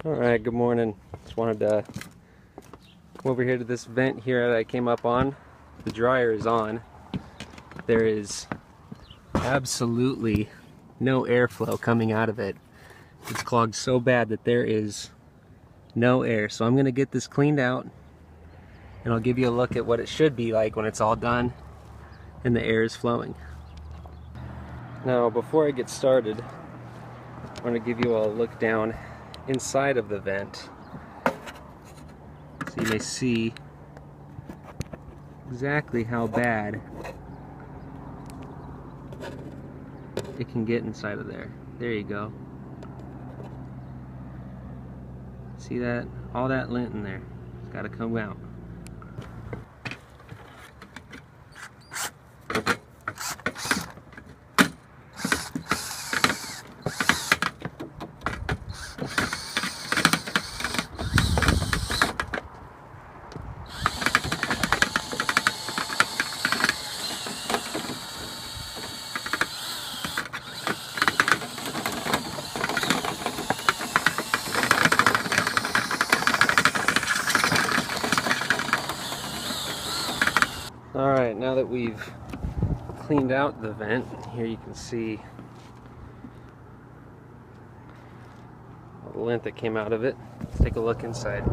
Alright, good morning. Just wanted to come over here to this vent here that I came up on. The dryer is on. There is absolutely no airflow coming out of it. It's clogged so bad that there is no air. So I'm going to get this cleaned out and I'll give you a look at what it should be like when it's all done and the air is flowing. Now, before I get started, I want to give you a look down inside of the vent so you may see exactly how bad it can get inside of there. There you go. See that? All that lint in there. It's got to come out. Alright, now that we've cleaned out the vent, here you can see all the lint that came out of it. Let's take a look inside.